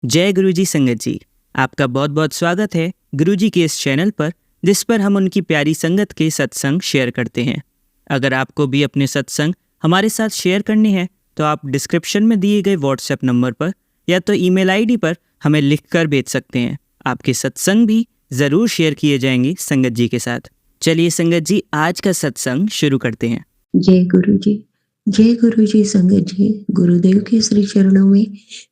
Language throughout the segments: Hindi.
जय गुरुजी संगत जी, आपका बहुत बहुत स्वागत है गुरुजी के इस चैनल पर, जिस पर हम उनकी प्यारी संगत के सत्संग शेयर करते हैं। अगर आपको भी अपने सत्संग हमारे साथ शेयर करने हैं तो आप डिस्क्रिप्शन में दिए गए व्हाट्सएप नंबर पर या तो ईमेल आईडी पर हमें लिखकर भेज सकते हैं। आपके सत्संग भी ज़रूर शेयर किए जाएंगे संगत जी के साथ। चलिए संगत जी, आज का सत्संग शुरू करते हैं। जय गुरु जी, जय गुरु जी संगत जी। गुरुदेव के श्री चरणों में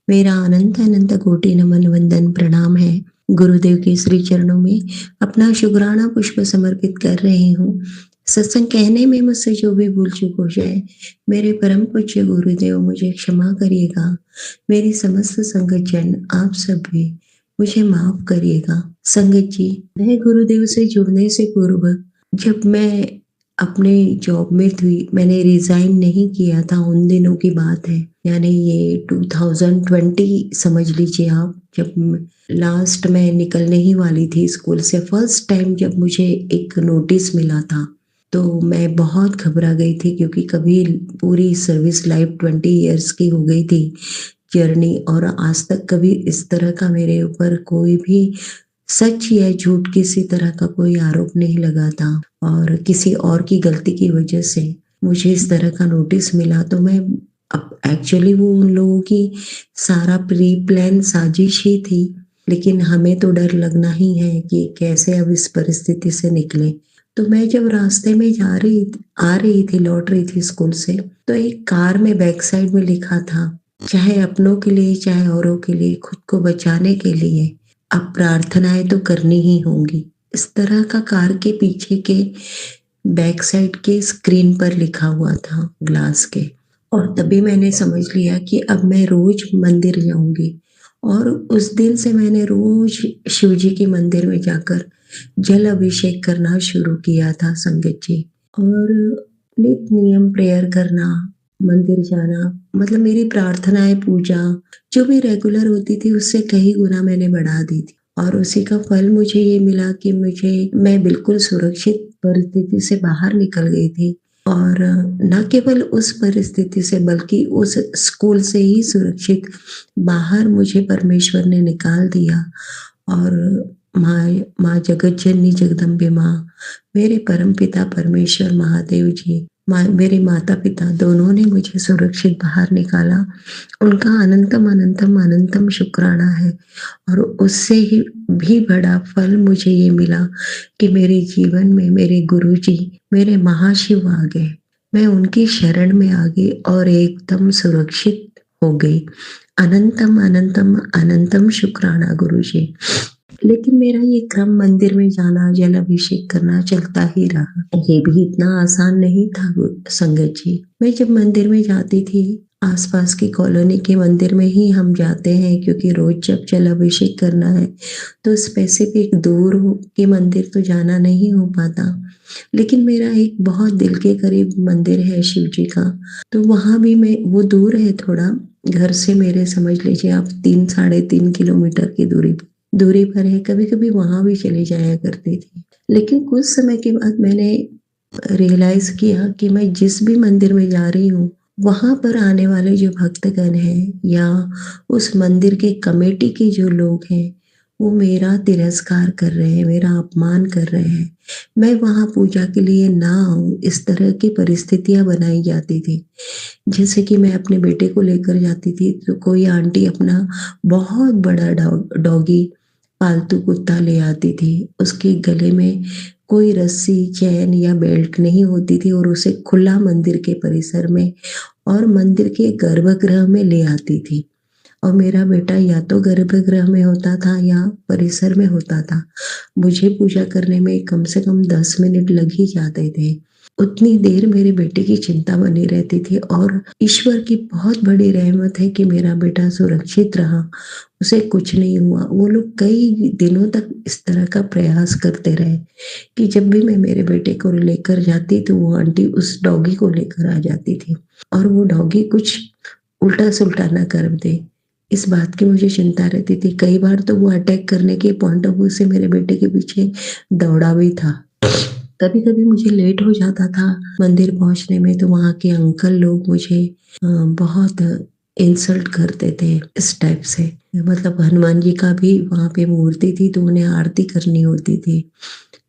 मेरा अनंत अनंत कोटि नमन वंदन प्रणाम है। गुरुदेव के श्री चरणों में अपना शुक्राना पुष्प समर्पित कर रही हूँ। सत्संग कहने में मुझसे जो भी भूल चूक हो जाए, मेरे परम पूज्य गुरुदेव मुझे क्षमा करिएगा। मेरी समस्त संगत जन आप सब भी मुझे माफ करिएगा। संगत जी, मैं गुरुदेव से जुड़ने से पूर्व जब मैं अपने जॉब में थी, मैंने रिजाइन नहीं किया था, उन दिनों की बात है, यानी ये 2020 समझ लीजिए आप, जब लास्ट में निकलने ही वाली थी स्कूल से। फर्स्ट टाइम जब मुझे एक नोटिस मिला था तो मैं बहुत घबरा गई थी, क्योंकि कभी पूरी सर्विस लाइफ 20 इयर्स की हो गई थी जर्नी, और आज तक कभी इस तरह का मेरे ऊपर कोई भी सच या झूठ किसी तरह का कोई आरोप नहीं लगा था। और किसी और की गलती की वजह से मुझे इस तरह का नोटिस मिला, तो मैं अब एक्चुअली वो उन लोगों की सारा प्री प्लान साजिश ही थी, लेकिन हमें तो डर लगना ही है कि कैसे अब इस परिस्थिति से निकले। तो मैं जब रास्ते में आ रही थी, लौट रही थी स्कूल से, तो एक कार में बैक साइड में लिखा था, चाहे अपनों के लिए चाहे औरों के लिए, खुद को बचाने के लिए अब प्रार्थनाएं तो करनी ही होंगी। इस तरह का कार के पीछे के बैक साइड के स्क्रीन पर लिखा हुआ था, ग्लास के। और तभी मैंने समझ लिया कि अब मैं रोज मंदिर जाऊंगी। और उस दिन से मैंने रोज शिव जी के मंदिर में जाकर जल अभिषेक करना शुरू किया था संगत जी। और नित नियम प्रेयर करना, मंदिर जाना, मतलब मेरी प्रार्थनाएं पूजा जो भी रेगुलर होती थी उससे कई गुना मैंने बढ़ा दी थी। और उसी का फल मुझे ये मिला कि मैं बिल्कुल सुरक्षित परिस्थिति से बाहर निकल गई थी। और न केवल उस परिस्थिति से, बल्कि उस स्कूल से ही सुरक्षित बाहर मुझे परमेश्वर ने निकाल दिया। और माँ जगत जननी जगदम्बे माँ, मेरे परम पिता परमेश्वर महादेव जी, मेरे माता पिता दोनों ने मुझे सुरक्षित बाहर निकाला। उनका अनंतम अनंतम अनंतम शुक्राना है। और उससे ही भी बड़ा फल मुझे ये मिला कि मेरे जीवन में मेरे गुरु जी, मेरे महाशिव आ गए। मैं उनकी शरण में आ गई और एकदम सुरक्षित हो गई। अनंतम अनंतम अनंतम शुक्राना गुरु जी। लेकिन मेरा ये क्रम मंदिर में जाना, जल अभिषेक करना चलता ही रहा। ये भी इतना आसान नहीं था संगत जी। मैं जब मंदिर में जाती थी, आसपास की कॉलोनी के मंदिर में ही हम जाते हैं, क्योंकि रोज जब जल अभिषेक करना है तो स्पेसिफिक दूर के मंदिर तो जाना नहीं हो पाता। लेकिन मेरा एक बहुत दिल के करीब मंदिर है शिव जी का, तो वहां भी मैं, वो दूर है थोड़ा घर से, मेरे समझ लीजिए आप 3-3.5 किलोमीटर की दूरी पर है। कभी कभी वहां भी चले जाया करती थी। लेकिन कुछ समय के बाद मैंने रियलाइज किया कि मैं जिस भी मंदिर में जा रही हूँ, वहां पर आने वाले जो भक्तगण हैं या उस मंदिर के कमेटी के जो लोग हैं, वो मेरा तिरस्कार कर रहे हैं, मेरा अपमान कर रहे हैं। मैं वहां पूजा के लिए ना आऊं, इस तरह की परिस्थितियां बनाई जाती थी। जैसे कि मैं अपने बेटे को लेकर जाती थी तो कोई आंटी अपना बहुत बड़ा डॉगी पालतू कुत्ता ले आती थी। उसके गले में कोई रस्सी, चैन या बेल्ट नहीं होती थी, और उसे खुला मंदिर के परिसर में और मंदिर के गर्भगृह में ले आती थी। और मेरा बेटा या तो गर्भगृह में होता था या परिसर में होता था। मुझे पूजा करने में कम से कम 10 मिनट लग ही जाते थे। उतनी देर मेरे बेटे की चिंता बनी रहती थी। और ईश्वर की बहुत बड़ी रहमत है कि मेरा बेटा सुरक्षित रहा, उसे कुछ नहीं हुआ। वो लोग कई दिनों तक इस तरह का प्रयास करते रहे कि जब भी मैं मेरे बेटे को लेकर जाती तो वो आंटी उस डॉगी को लेकर आ जाती थी, और वो डॉगी कुछ उल्टा सुल्टा ना कर दे, इस बात की मुझे चिंता रहती थी। कई बार तो वो अटैक करने के पॉइंट ऑफ व्यू से मेरे बेटे के पीछे दौड़ा भी था। कभी कभी मुझे लेट हो जाता था मंदिर पहुंचने में, तो वहाँ के अंकल लोग मुझे बहुत इंसल्ट करते थे इस टाइप से। मतलब हनुमान जी का भी वहाँ पे मूर्ति थी, तो उन्हें आरती करनी होती थी।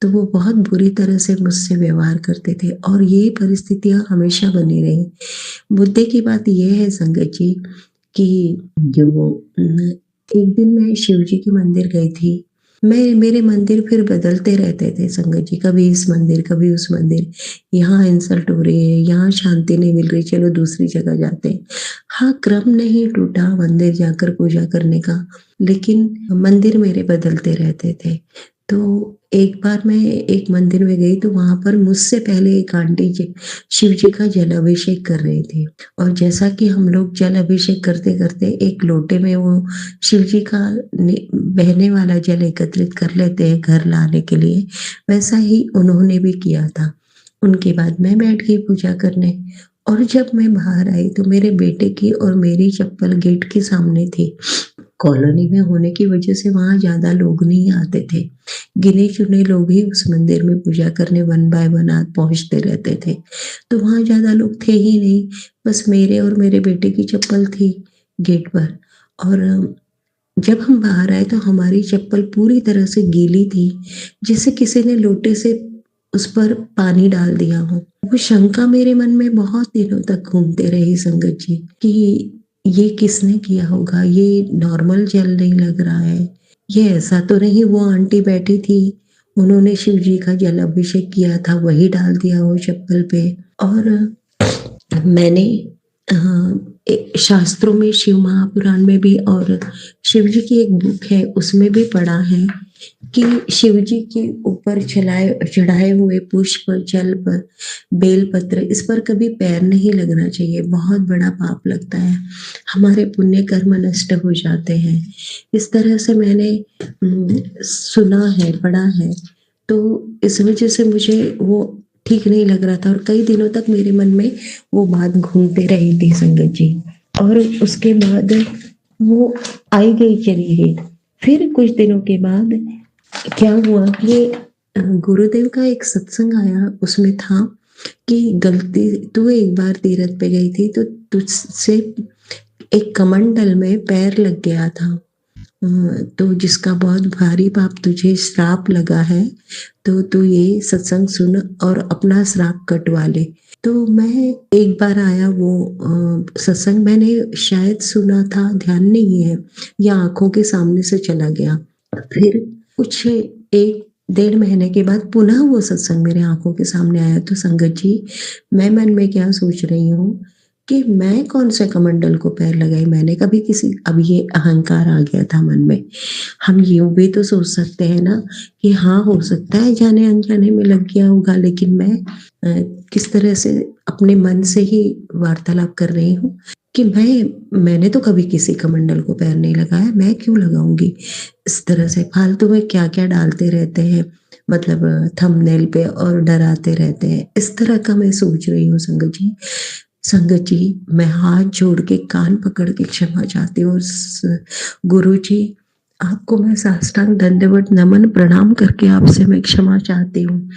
तो वो बहुत बुरी तरह से मुझसे व्यवहार करते थे और ये परिस्थितियाँ हमेशा बनी रहीं। मुद्दे की बात ये है संगत जी कि जो एक दिन मैं शिव जी के मंदिर गई थी। मेरे मंदिर फिर बदलते रहते थे संगत जी, कभी इस मंदिर, कभी उस मंदिर। यहाँ इंसल्ट हो रही है, यहाँ शांति नहीं मिल रही, चलो दूसरी जगह जाते हैं। हाँ, क्रम नहीं टूटा मंदिर जाकर पूजा करने का, लेकिन मंदिर मेरे बदलते रहते थे। तो एक बार मैं एक मंदिर में गई तो वहाँ पर मुझसे पहले एक आंटी जी शिव जी का जलाभिषेक कर रही थी। और जैसा कि हम लोग जल अभिषेक करते-करते एक लोटे में वो शिव जी का बहने वाला जल एकत्रित कर लेते हैं घर लाने के लिए, वैसा ही उन्होंने भी किया था। उनके बाद मैं बैठ गई पूजा करने और जब मैं बाहर आई तो मेरे बेटे की और मेरी चप्पल गेट के सामने थी। कॉलोनी में होने की वजह से वहाँ ज़्यादा लोग नहीं आते थे। गिने-चुने लोग ही उस मंदिर में पूजा करने वन बाय वन पहुँचते रहते थे। तो वहाँ ज़्यादा लोग थे ही नहीं, बस मेरे और मेरे बेटे की चप्पल थी गेट पर। और जब हम बाहर आए तो हमारी चप्पल पूरी तरह से गीली थी, जैसे किसी ने लोटे से उस पर पानी डाल दिया हो। वो शंका मेरे मन में बहुत दिनों तक घूमते रही संगत जी कि ये किसने किया होगा, ये नॉर्मल जल नहीं लग रहा है, ये ऐसा तो नहीं वो आंटी बैठी थी, उन्होंने शिव जी का जल अभिषेक किया था, वही डाल दिया हो चप्पल पे। और मैंने शास्त्रों में, शिव महापुराण में भी और शिव जी की एक बुक है उसमें भी पढ़ा है कि शिव जी के ऊपर चढ़ाए हुए पुष्प, जल पर बेलपत्र, इस पर कभी पैर नहीं लगना चाहिए, बहुत बड़ा पाप लगता है, हमारे पुण्य कर्म नष्ट हो जाते हैं। इस तरह से मैंने सुना है, पढ़ा है। तो इस वजह से मुझे वो ठीक नहीं लग रहा था और कई दिनों तक मेरे मन में वो बात घूमते रही थी संगत जी। और उसके बाद वो आई गई चली गई। फिर कुछ दिनों के बाद क्या हुआ कि गुरुदेव का एक सत्संग आया, उसमें था कि गलती तू एक बार तीरथ पे गई थी तो तुझसे एक कमंडल में पैर लग गया था, तो जिसका बहुत भारी पाप तुझे श्राप लगा है, तो तू ये सत्संग सुन और अपना श्राप कटवा ले। तो मैं एक बार आया वो सत्संग, मैंने शायद सुना था, ध्यान नहीं है, या आंखों के सामने से चला गया। फिर कुछ 1-1.5 महीने के बाद पुनः वो सत्संग मेरे आंखों के सामने आया। तो संगत जी, मैं मन में क्या सोच रही हूँ कि मैं कौन से कमंडल को पैर लगाई, मैंने कभी किसी, अब ये अहंकार आ गया था मन में। हम यूं भी तो सोच सकते हैं ना कि हाँ, हो सकता है जाने अनजाने में लग गया होगा, लेकिन मैं किस तरह से अपने मन से ही वार्तालाप कर रही हूँ कि मैंने तो कभी किसी कमंडल को पैर नहीं लगाया, मैं क्यों लगाऊंगी। इस तरह से फालतू में क्या क्या डालते रहते हैं, मतलब थंबनेल पे, और डराते रहते हैं, इस तरह का मैं सोच रही हूँ संगत जी। संगत जी, मैं हाथ जोड़ के कान पकड़ के क्षमा चाहती हूँ। गुरु जी, आपको मैं साष्टांग दंडवत नमन प्रणाम करके आपसे मैं क्षमा चाहती हूँ।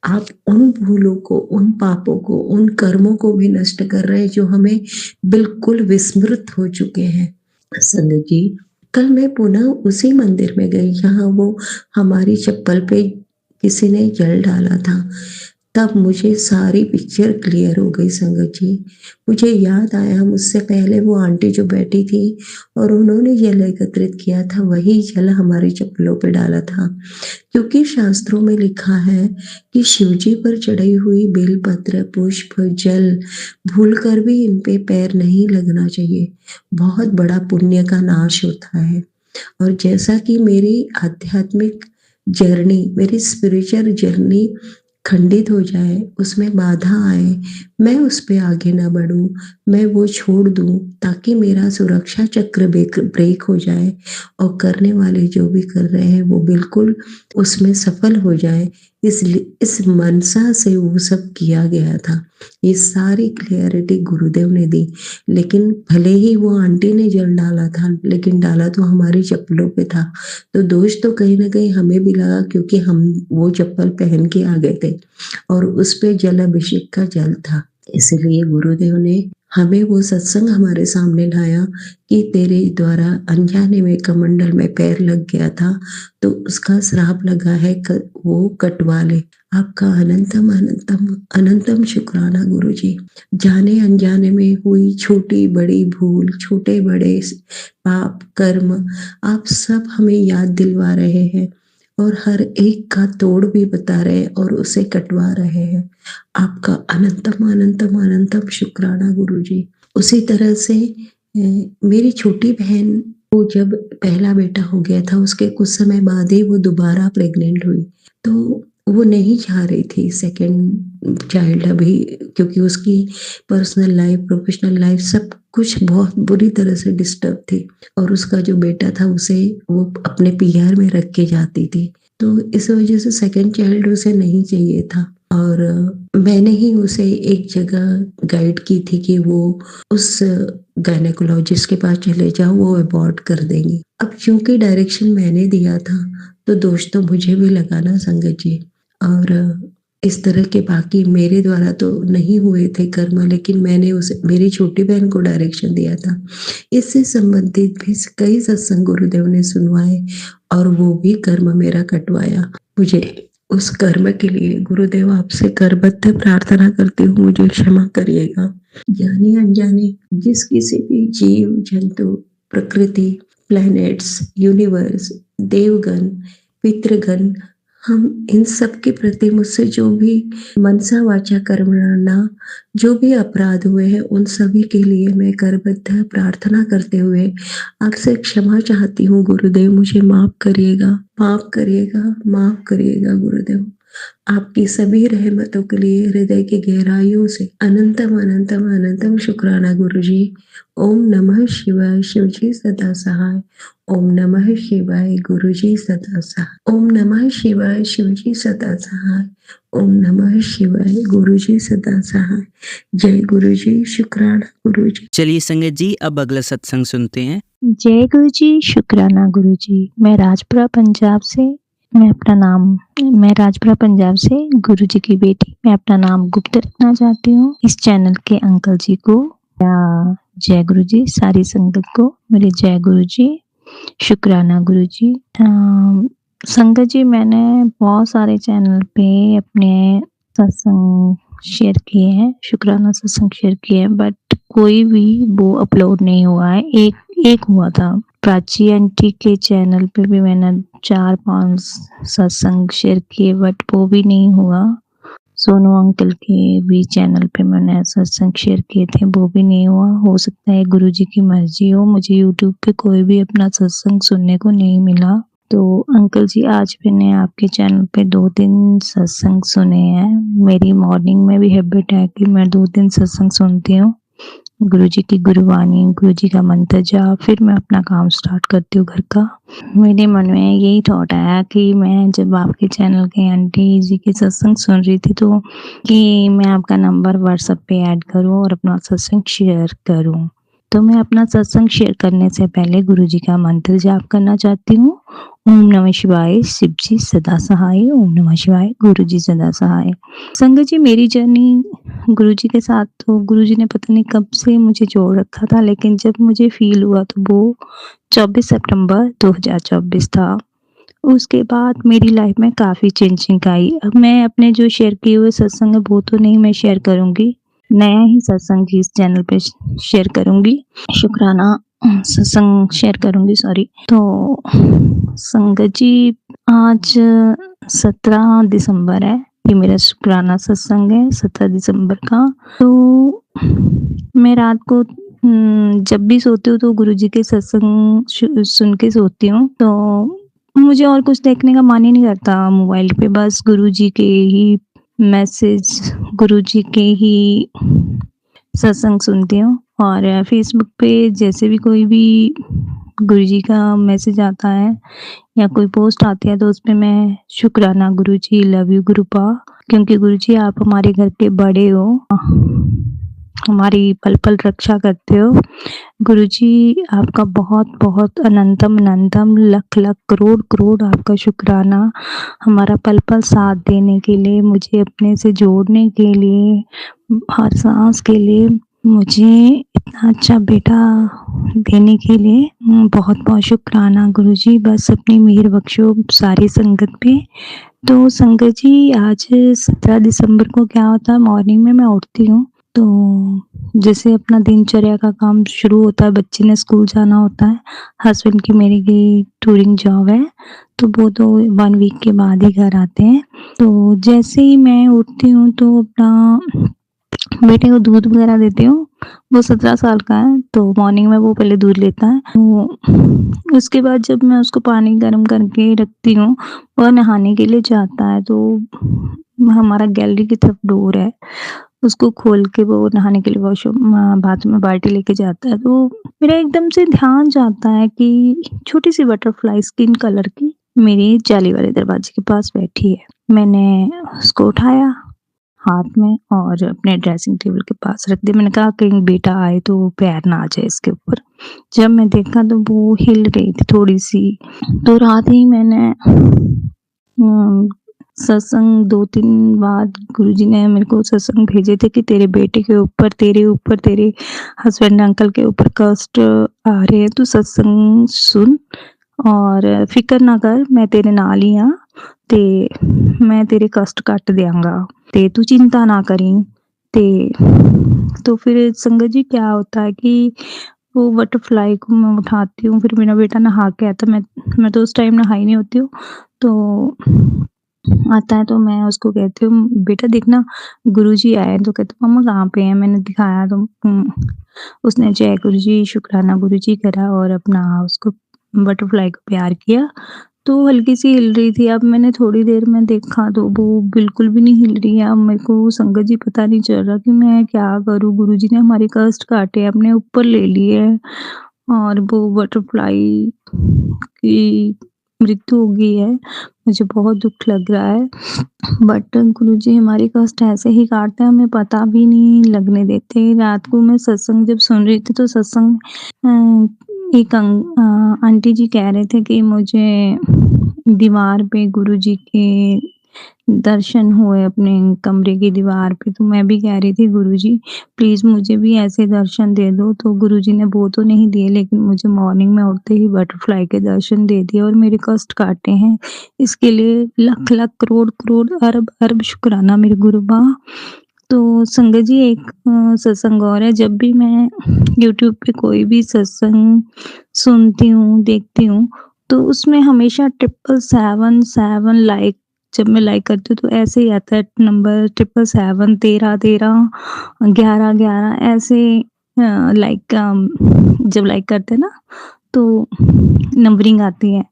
आप उन भूलों को, उन पापों को, उन कर्मों को भी नष्ट कर रहे हैं जो हमें बिल्कुल विस्मृत हो चुके हैं। संगत जी, कल मैं पुनः उसी मंदिर में गई जहाँ वो हमारी चप्पल पे किसी ने जल डाला था। तब मुझे सारी पिक्चर क्लियर हो गई संगत जी। मुझे याद आया मुझसे पहले वो आंटी जो बैठी थी और उन्होंने जल एकत्रित किया था, वही जल हमारी चप्पलों पे डाला था। क्योंकि शास्त्रों में लिखा है कि शिव जी पर चढ़ी हुई बेलपत्र, पुष्प, जल भूल कर भी इन पे पैर नहीं लगना चाहिए, बहुत बड़ा पुण्य का नाश होता है। और जैसा कि मेरी आध्यात्मिक जर्नी, मेरी स्पिरिचुअल जर्नी खंडित हो जाए, उसमें बाधा आए, मैं उस पे आगे ना बढ़ूं, मैं वो छोड़ दूं, ताकि मेरा सुरक्षा चक्र ब्रेक हो जाए और करने वाले जो भी कर रहे हैं वो बिल्कुल उसमें सफल हो जाए। इस मनसा से वो सब किया गया था। ये सारी क्लियरिटी गुरुदेव ने दी। लेकिन भले ही वो आंटी ने जल डाला था, लेकिन डाला तो हमारी चप्पलों पे था, तो दोष तो कहीं ना कहीं हमें भी लगा, क्योंकि हम वो चप्पल पहन के आ गए थे और उस पे जल अभिषेक का जल था। इसलिए गुरुदेव ने हमें वो सत्संग हमारे सामने लाया कि तेरे द्वारा अनजाने में कमंडल में पैर लग गया था, तो उसका श्राप लगा है, वो कटवा ले। आपका अनंतम अनंतम अनंतम शुक्राना गुरुजी। जाने अनजाने में हुई छोटी बड़ी भूल, छोटे बड़े पाप कर्म, आप सब हमें याद दिलवा रहे हैं और हर एक का तोड़ भी बता रहे हैं और उसे कटवा रहे हैं। आपका अनंतम अनंतम अनंतम शुक्राना गुरुजी। उसी तरह से मेरी छोटी बहन को जब पहला बेटा हो गया था, उसके कुछ समय बाद ही वो दोबारा प्रेग्नेंट हुई, तो वो नहीं चाह रही थी सेकंड चाइल्ड अभी, क्योंकि उसकी पर्सनल लाइफ, प्रोफेशनल लाइफ सब कुछ बहुत बुरी तरह से डिस्टर्ब थी और उसका जो बेटा था उसे वो अपने पीआर में रख के जाती थी, तो इस वजह से सेकंड चाइल्ड उसे नहीं चाहिए था। और मैंने ही उसे एक जगह गाइड की थी कि वो उस गायनेकोलॉजिस्ट के पास चले जाओ, वो अबॉर्ट कर देंगी। अब क्योंकि डायरेक्शन मैंने दिया था, तो दोष तो मुझे भी लगाना संगत जी। और इस तरह के बाकी मेरे द्वारा तो नहीं हुए थे कर्म, लेकिन मैंने उसे, मेरी छोटी बहन को डायरेक्शन दिया था। इससे संबंधित भी कई सत्संग गुरुदेव ने सुनवाए और वो भी कर्म मेरा कटवाया। मुझे उस कर्म के लिए गुरुदेव आपसे करबद्ध प्रार्थना करती हूँ, मुझे क्षमा करिएगा। जाने अनजाने जिस किसी भी जीव जंतु, प्रकृति, प्लैनेट्स, यूनिवर्स, देवगण, पितृगण, हम इन सब के प्रति मुझसे जो भी मनसा वाचा कर्मणा जो भी अपराध हुए हैं, उन सभी के लिए मैं करबद्ध प्रार्थना करते हुए आपसे क्षमा चाहती हूँ गुरुदेव। मुझे माफ करिएगा, माफ करिएगा, माफ करिएगा गुरुदेव। आपकी सभी रहमतों के लिए हृदय की गहराइयों से अनंतम अनंतम अनंतम शुक्राना गुरुजी। ओम नमः शिवाय, शिवजी सदा सहाय। ओम नमः शिवाय, गुरुजी सदा सहाय। ओम नमः शिवाय, शिवजी सदा सहाय। ओम नमः शिवाय, गुरुजी सदा सहाय। जय गुरुजी, शुक्राना गुरुजी। चलिए संगत जी, अब अगला सत्संग सुनते हैं। जय गुरु जी, शुक्राना गुरु जी। मैं राजपुरा पंजाब से गुरु जी की बेटी। मैं अपना नाम गुप्त रखना चाहती हूँ। इस चैनल के अंकल जी को या जय गुरु जी, सारी संगत को मेरे जय गुरु जी, शुक्राना गुरु जी। संगत जी, मैंने बहुत सारे चैनल पे अपने सत्संग शेयर किए हैं, शुक्राना सत्संग शेयर किए हैं, बट कोई भी वो अपलोड नहीं हुआ है। एक हुआ था प्राची आंटी के चैनल पे भी मैंने 4-5 सत्संग शेयर किए, बट वो भी नहीं हुआ। सोनू अंकल के भी चैनल पे मैंने सत्संग शेयर किए थे, वो भी नहीं हुआ। हो सकता है गुरुजी की मर्जी हो, मुझे यूट्यूब पे कोई भी अपना सत्संग सुनने को नहीं मिला। तो अंकल जी, आज मैंने आपके चैनल पे 2-3 सत्संग सुने हैं। मेरी मॉर्निंग में भी हैबिट है कि मैं 2-3 सत्संग सुनती हूँ, गुरुजी की गुरुवाणी, गुरुजी का मंत्र जाप, फिर मैं अपना काम स्टार्ट करती हूँ घर का। मेरे मन में यही थॉट आया कि मैं जब आपके चैनल के आंटी जी के सत्संग सुन रही थी, तो कि मैं आपका नंबर व्हाट्सएप पे ऐड करूँ और अपना सत्संग शेयर करूँ। तो मैं अपना सत्संग शेयर करने से पहले गुरुजी का मंत्र जाप करना चाहती हूँ। ओम नमः शिवाय, शिव जी सदा सहाय। ओम नमः शिवाय, गुरु जी सदा सहाय। संगत जी, मेरी जर्नी गुरु जी के साथ, तो गुरु जी ने पता नहीं कब से मुझे जोड़ रखा था, लेकिन जब मुझे फील हुआ तो वो 24 सितंबर 2024 था। उसके बाद मेरी लाइफ में काफ़ी चेंजिंग आई। अब मैं अपने जो शेयर किए हुए सत्संग है वो तो नहीं मैं शेयर करूँगी, नया ही सत्संग इस चैनल पे शेयर करूँगी, शुक्राना सत्संग शेयर करूँगी, सॉरी। तो संगत जी, आज 17 दिसंबर है, ये मेरा शुक्राना सत्संग है 17 दिसंबर का। तो मैं रात को जब भी सोती हूँ तो गुरुजी के सत्संग सुन के सोती हूँ, तो मुझे और कुछ देखने का मन ही नहीं करता मोबाइल पे, बस गुरुजी के ही मैसेज, गुरुजी के ही सत्संग सुनती हूँ। और फेसबुक पे जैसे भी कोई भी गुरुजी का मैसेज आता है या कोई पोस्ट आती है, तो उस पे मैं शुक्राना गुरुजी, लव यू गुरुपा, क्योंकि गुरुजी आप हमारे घर के बड़े हो, हमारी पल पल रक्षा करते हो। गुरुजी आपका बहुत बहुत अनंतम अनंतम लख लख करोड़ करोड़ आपका शुक्राना, हमारा पल पल साथ देने के लिए, मुझे अपने से जोड़ने के लिए, हर सांस के लिए मुझे इतना अच्छा बेटा देने के लिए बहुत-बहुत शुक्राना गुरुजी। बस अपनी मेहर बख्शो सारी संगत पे। तो संगत जी, आज 17 दिसंबर को क्या होता है, मॉर्निंग में मैं उठती हूँ, तो जैसे अपना दिनचर्या का काम शुरू होता है, बच्चे ने स्कूल जाना होता है, हस्बैंड की मेरे की टूरिंग जॉब है, तो वो तो 1 वीक के बाद ही घर आते हैं। तो जैसे ही मैं उठती हूँ तो अपना बेटे को दूध वगैरह देती हूँ। वो 17 साल का है, तो मॉर्निंग में वो पहले दूध लेता है। तो उसके बाद जब मैं उसको पानी गर्म करके रखती हूँ, वह नहाने के लिए जाता है, तो हमारा गैलरी की तरफ डोर है, उसको खोल के वो नहाने के लिए बाथरूम में बाल्टी लेके जाता है। तो मेरा एकदम से ध्यान जाता है कि छोटी-सी बटरफ्लाई स्किन कलर की मेरी जाली वाले दरवाजे के पास बैठी है। मैंने उसको उठाया हाथ में और अपने ड्रेसिंग टेबल के पास रख दिया। मैंने कहा कहीं बेटा आए तो पैर ना आ जाए इसके ऊपर। जब मैं देखा तो वो हिल रही थी थोड़ी-सी। तो रात ही मैंने सत्संग 2-3 बार गुरुजी ने मेरे को सत्संग भेजे थे कि तेरे बेटे के ऊपर, तेरे ऊपर, तेरे हस्बैंड अंकल के ऊपर कष्ट आ रहे हैं, तू सत्संग सुन और फ़िक्र ना कर, मैं तेरे नाल ही हाँ, ते मैं तेरे कष्ट कट दियांगा, ते तू चिंता ना करी। ते तो फिर संगत जी क्या होता है कि वो बटरफ्लाई को मैं उठाती हूँ, फिर मेरा बेटा नहा के आता है, मैं तो उस टाइम नहाई नहीं होती हूँ, तो आता है तो मैं उसको कहती हूँ, "बेटा देखना गुरुजी आए हैं।" तो कहता है, "मम्मा कहाँ पे हैं?" मैंने दिखाया तो उसने जय गुरुजी, शुक्राना गुरुजी करा और अपना उसको बटरफ्लाई को प्यार किया। तो हल्की-सी हिल रही थी, अब मैंने थोड़ी देर में देखा तो वो बिल्कुल भी नहीं हिल रही है। अब मेरे को संगत जी पता नहीं चल रहा कि मैं क्या करूँ? गुरुजी ने हमारे कष्ट काटे, अपने ऊपर ले लिए हैं और वो बटरफ्लाई की मृत्यु हो गई है। मुझे बहुत दुःख लग रहा है। बट गुरुजी हमारे कष्ट ऐसे ही काटते हैं, हमें पता भी नहीं लगने देते। रात को मैं सत्संग जब सुन रही थी तो सत्संग एक आंटी जी कह रहे थे कि मुझे दीवार पे गुरुजी के दर्शन हुए अपने कमरे की दीवार पे, तो मैं भी कह रही थी गुरुजी प्लीज़ मुझे भी ऐसे दर्शन दे दो। तो गुरुजी ने वो तो नहीं दिए, लेकिन मुझे मॉर्निंग में उठते ही बटरफ्लाई के दर्शन दे दिए और मेरे कष्ट काटे हैं। इसके लिए लाख-लाख, करोड़-करोड़, अरब-अरब शुक्राना मेरे गुरुबा। तो संगत जी एक सत्संग और है, जब भी मैं यूट्यूब पे कोई भी सत्संग सुनती हूँ, देखती हूँ, तो उसमें हमेशा 777 लाइक, जब मैं लाइक करती हूँ तो ऐसे ही आता है नंबर 777, 13-13, 11-11 ऐसे लाइक जब लाइक करते हैं ना तो नंबरिंग आती है,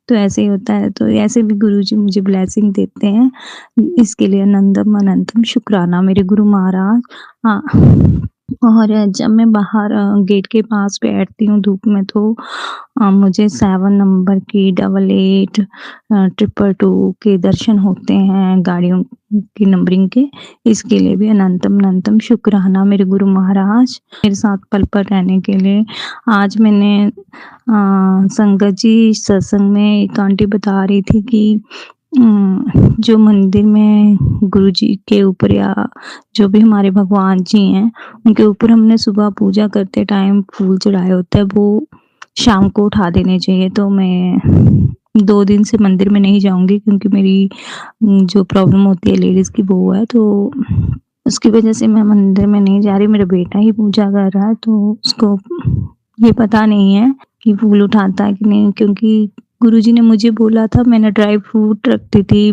तो ऐसे ही होता है। तो ऐसे भी गुरुजी मुझे ब्लेसिंग देते हैं। इसके लिए अनंतम अनंतम शुक्राना मेरे गुरु महाराज। हाँ, और जब मैं बाहर गेट के पास बैठती हूँ धूप में तो मुझे 7 नंबर की 88 222 के दर्शन होते हैं गाड़ियों की नंबरिंग के। इसके लिए भी अनंतम अनंतम शुक्राना मेरे गुरु महाराज मेरे साथ पल-पल रहने के लिए। आज मैंने संगत जी सत्संग में एक आंटी बता रही थी कि जो मंदिर में गुरुजी के ऊपर या जो भी हमारे भगवान जी हैं, उनके ऊपर हमने सुबह पूजा करते टाइम फूल चढ़ाए होते हैं, वो शाम को उठा देने चाहिए। तो मैं 2 दिन से मंदिर में नहीं जाऊँगी क्योंकि मेरी जो प्रॉब्लम होती है लेडीज़ की वो है, तो उसकी वजह से मैं मंदिर में नहीं जा रही। मेरा बेटा ही पूजा कर रहा है, तो उसको ये पता नहीं है कि फूल उठाता है कि नहीं, क्योंकि गुरुजी ने मुझे बोला था, मैंने ड्राई फ्रूट रखती थी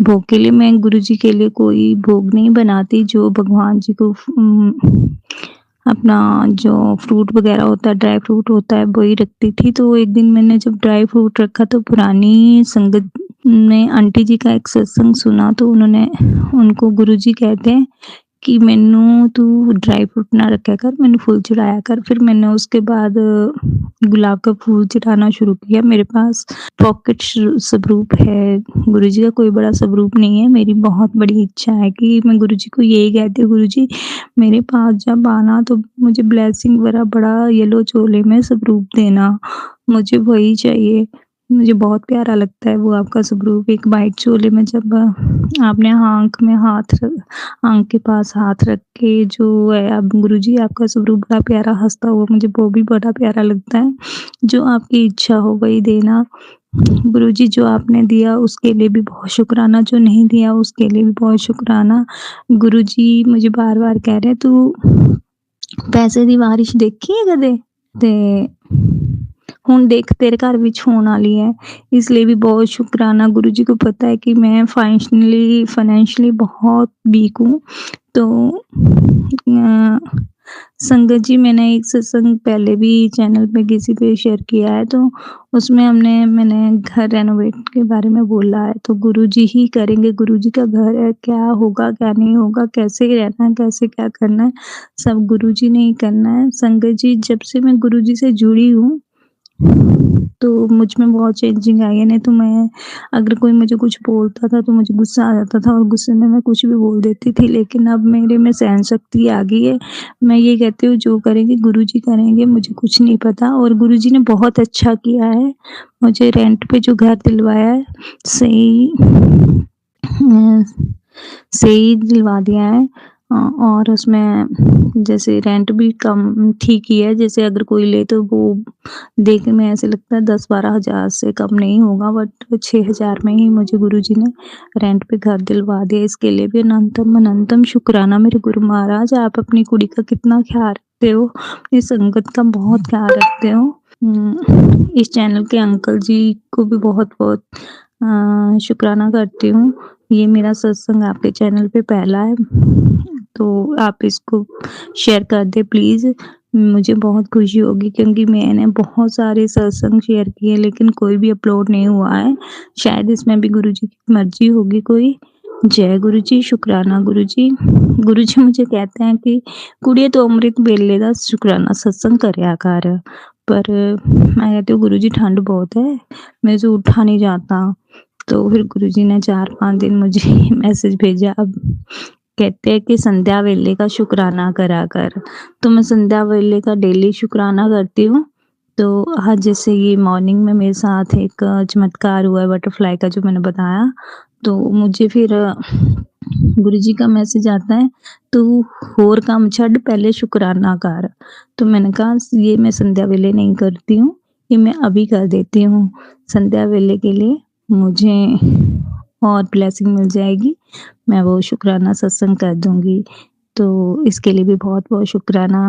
भोग के लिए। मैं गुरुजी के लिए कोई भोग नहीं बनाती, जो भगवान जी को अपना जो फ्रूट वगैरह होता है, ड्राई फ्रूट होता है, वही रखती थी। तो एक दिन मैंने जब ड्राई फ्रूट रखा तो पुरानी संगत ने आंटी जी का एक सत्संग सुना, तो उनको गुरुजी कहते हैं कि मैनू तू ड्राई फ्रूट ना रखा कर, मैनू फूल चढ़ाया कर। फिर मैंने उसके बाद गुलाब का फूल चढ़ाना शुरू किया। मेरे पास पॉकेट स्वरूप है, गुरुजी का कोई बड़ा स्वरूप नहीं है। मेरी बहुत बड़ी इच्छा है कि मैं गुरुजी को यही कहती हूँ, गुरुजी मेरे पास जब आना तो मुझे ब्लेसिंग वाला बड़ा येलो चोले में स्वरूप देना, मुझे वही चाहिए। मुझे बहुत प्यारा लगता है वो आपका स्वरूप। एक व्हाइट चोले में जब आपने आँख के पास हाथ रख के जो है अब गुरुजी आपका स्वरूप बड़ा प्यारा हँसता हुआ मुझे वो भी बड़ा प्यारा लगता है। जो आपकी इच्छा हो वही देना। गुरुजी जो आपने दिया उसके लिए भी बहुत शुक्राना, जो नहीं दिया उसके लिए भी बहुत शुक्राना। गुरुजी मुझे बार-बार कह रहे तू ਪੈਸੇ ਦੀ ਬਾਰਿਸ਼ ਦੇਖੀ ਹੈ ਕਦੇ? ਤੇ ਹੁਣ ਦੇਖ तेरे घर ਵਿੱਚ ਹੋਣ ਵਾਲੀ ਹੈ। इसलिए भी बहुत शुक्राना। गुरुजी को पता है कि मैं फाइनेंशियली बहुत वीक हूँ। तो संगत जी मैंने एक सत्संग पहले भी चैनल पे किसी पे शेयर किया है, तो उसमें मैंने घर रेनोवेट के बारे में बोला है। तो गुरुजी ही करेंगे, गुरुजी का घर है, क्या होगा क्या नहीं होगा, कैसे रहना है, कैसे क्या करना है, सब गुरुजी ने ही करना है। संगत जी जब से मैं गुरुजी से जुड़ी हूँ तो मुझ में बहुत चेंजिंग आई है। नहीं तो मैं अगर कोई मुझे कुछ बोलता था तो मुझे गुस्सा आ जाता था और गुस्से में मैं कुछ भी बोल देती थी, लेकिन अब मेरे में सहन शक्ति आ गई है। मैं ये कहती हूँ जो करेंगे गुरुजी करेंगे, मुझे कुछ नहीं पता। और गुरुजी ने बहुत अच्छा किया है, मुझे रेंट पे जो घर दिलवाया है सही सही दिलवा दिया है। और उसमें जैसे रेंट भी कम ठीक ही है। जैसे अगर कोई ले तो वो देखने में ऐसे लगता है 10-12 हज़ार से कम नहीं होगा, बट 6,000 में ही मुझे गुरुजी ने रेंट पे घर दिलवा दिया। इसके लिए भी अनंतम शुक्राना मेरे गुरु महाराज। आप अपनी कुड़ी का कितना ख्याल रखते हो, अपनी संगत का बहुत ख्याल रखते हो। इस चैनल के अंकल जी को भी बहुत-बहुत शुक्राना करती हूँ। ये मेरा सत्संग आपके चैनल पे पहला है, तो आप इसको शेयर कर दें प्लीज़। मुझे बहुत खुशी होगी क्योंकि मैंने बहुत सारे सत्संग शेयर किए लेकिन कोई भी अपलोड नहीं हुआ है। शायद इसमें भी गुरुजी की मर्ज़ी होगी कोई। जय गुरुजी, शुक्राना गुरुजी। गुरुजी मुझे कहते हैं कि कुड़िए तो अमृत वेले दा शुक्राना सत्संग करया कर। पर मैं कहती हूँ गुरुजी ठंड बहुत है, मेरे से उठा नहीं जाता। तो फिर गुरुजी ने 4-5 दिन मुझे मैसेज भेजा। अब कहते हैं कि संध्या वेले का शुक्राना करा कर। तो मैं संध्या वेले का डेली शुक्राना करती हूँ। तो आज जैसे ये मॉर्निंग में मेरे साथ एक चमत्कार हुआ है बटरफ्लाई का जो मैंने बताया, तो मुझे फिर गुरुजी का मैसेज आता है तू होर काम छड्ड पहले शुक्राना कर। तो मैंने कहा ये मैं संध्या वेले नहीं करती हूँ, ये मैं अभी कर देती हूँ। संध्या वेले के लिए मुझे और ब्लेसिंग मिल जाएगी, मैं वो शुक्राना सत्संग कर दूँगी। तो इसके लिए भी बहुत-बहुत शुक्राना।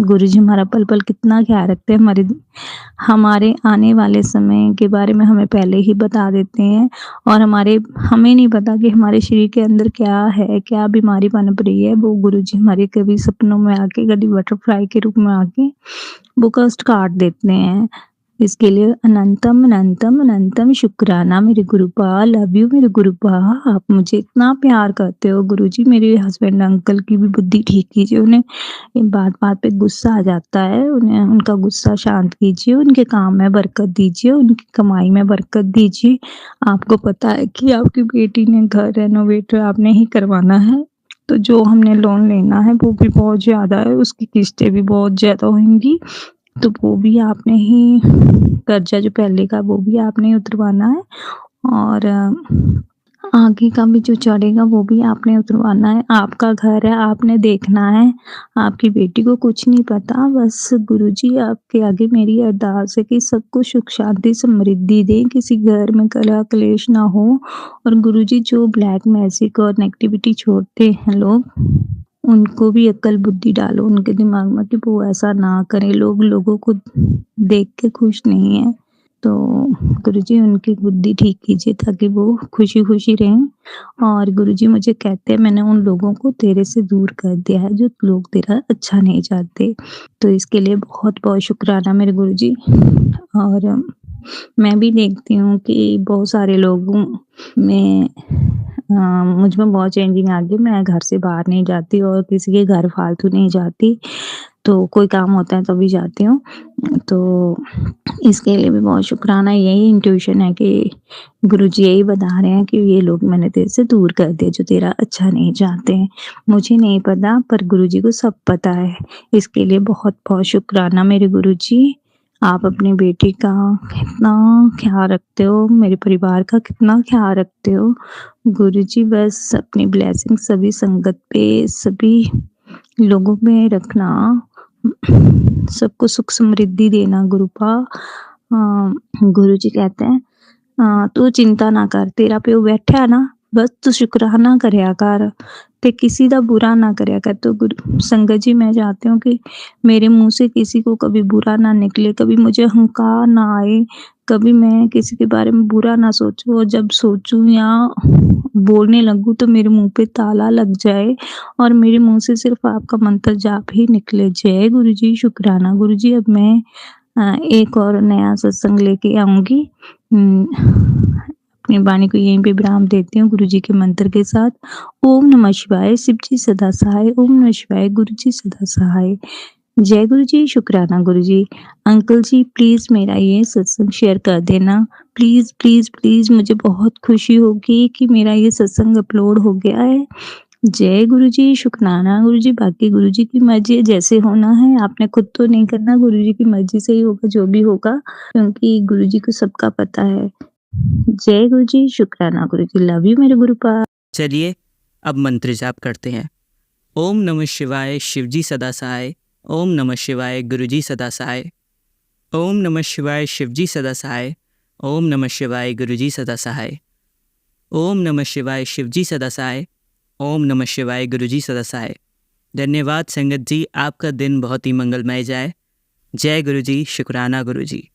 गुरुजी हमारा पल-पल कितना ख्याल रखते हैं, हमारे आने वाले समय के बारे में हमें पहले ही बता देते हैं और हमें नहीं पता कि हमारे शरीर के अंदर क्या है, क्या बीमारी पनप रही है। वो गुरुजी हमारे कभी सपनों में आके, कभी बटरफ्लाई के रूप में आके वो कष्ट काट देते हैं। इसके लिए अनंतम शुक्राना मेरे गुरुपा। लव यू मेरे गुरुपा। आप मुझे इतना प्यार करते हो गुरुजी। मेरे हस्बैंड अंकल की भी बुद्धि ठीक कीजिए, उन्हें बात-बात पे गुस्सा आ जाता है, उन्हें उनका गुस्सा शांत कीजिए, उनके काम में बरकत दीजिए, उनकी कमाई में बरकत दीजिए। आपको पता है कि आपकी बेटी ने घर रेनोवेट आपने ही करवाना है, तो जो हमने लोन लेना है वो भी बहुत ज़्यादा है, उसकी किस्तें भी बहुत ज़्यादा होंगी। तो वो भी आपने ही कर्जा जो पहले का वो भी आपने ही उतरवाना है और आगे का भी जो चढ़ेगा वो भी आपने उतरवाना है। आपका घर है, आपने देखना है। आपकी बेटी को कुछ नहीं पता, बस गुरुजी आपके आगे मेरी अरदास है कि सबको सुख शांति समृद्धि दें, किसी घर में कलह क्लेश ना हो। और गुरुजी जो ब्लैक मैजिक और नेगेटिविटी छोड़ते हैं लोग, उनको भी अक्ल बुद्धि डालो उनके दिमाग में कि वो ऐसा ना करें। लोग लोगों को देख के खुश नहीं है, तो गुरुजी उनकी बुद्धि ठीक कीजिए ताकि वो खुशी-खुशी रहें। और गुरुजी मुझे कहते हैं मैंने उन लोगों को तेरे से दूर कर दिया है जो लोग तेरा अच्छा नहीं चाहते। तो इसके लिए बहुत-बहुत शुक्राना मेरे गुरुजी। और मैं भी देखती हूँ कि बहुत सारे लोगों में मुझ में बहुत चेंजिंग आ गई। मैं घर से बाहर नहीं जाती और किसी के घर फालतू नहीं जाती, तो कोई काम होता है तभी जाती हूँ। तो इसके लिए भी बहुत शुक्राना। यही इंट्यूशन है कि गुरुजी यही बता रहे हैं कि ये लोग मैंने तेरे से दूर कर दिए जो तेरा अच्छा नहीं चाहते हैं। मुझे नहीं पता पर गुरुजी को सब पता है। इसके लिए बहुत-बहुत शुक्राना मेरे गुरुजी। आप अपनी बेटी का कितना ख्याल रखते हो, मेरे परिवार का कितना ख्याल रखते हो। गुरुजी बस अपनी ब्लेसिंग सभी संगत पे, सभी लोगों में रखना, सबको सुख समृद्धि देना गुरुपा। गुरुजी कहते हैं तू चिंता ना कर, तेरा प्यो बैठा ना, बस तू शुकराना करया कर ते किसी दा बुरा ना करया कर। तो गुरु संगत जी, मैं चाहती हूँ कि मेरे मुँह से किसी को कभी बुरा ना निकले, कभी मुझे अहंकार ना आए, कभी मैं किसी के बारे में बुरा ना सोचूँ, और जब सोचूँ या बोलने लगूँ तो मेरे मुँह पे ताला लग जाए और मेरे मुँह से सिर्फ आपका मंत्र जाप ही निकले। जय गुरुजी, शुक्राना गुरुजी। अब मैं एक और नया सत्संग लेके आऊँगी। अपनी वाणी को यहीं पे विराम देती हूँ गुरुजी के मंत्र के साथ। ओम नमः शिवाय, शिव जी सदा सहाय। ओम नमः शिवाय, गुरु जी सदा सहाय। जय गुरुजी, शुक्राना गुरुजी। अंकल जी प्लीज़ मेरा ये सत्संग शेयर कर देना। प्लीज़, प्लीज़, प्लीज़, मुझे बहुत खुशी होगी कि मेरा ये सत्संग अपलोड हो गया है। जय गुरुजी, शुक्राना गुरुजी। बाकी गुरुजी की मर्ज़ी है, जैसे होना है, आपने खुद तो नहीं करना, गुरुजी की मर्ज़ी से ही होगा जो भी होगा, क्योंकि गुरुजी को सबका पता है। जय गुरुजी, शुक्राना गुरुजी। लव यू मेरे गुरुपा। चलिए अब मंत्र जाप करते हैं। ओम नमः शिवाय, शिवजी सदा सहाय। ओम नमः शिवाय, गुरुजी सदा सहाय। ओम नमः शिवाय, शिवजी सदा सहाय। ओम नमः शिवाय, गुरुजी सदा सहाय। ओम नमः शिवाय, शिवजी सदा सहाय। ओम नमः शिवाय, गुरुजी सदा सहाय। धन्यवाद संगत जी, आपका दिन बहुत ही मंगलमय जाए। जय गुरुजी, शुक्राना गुरुजी।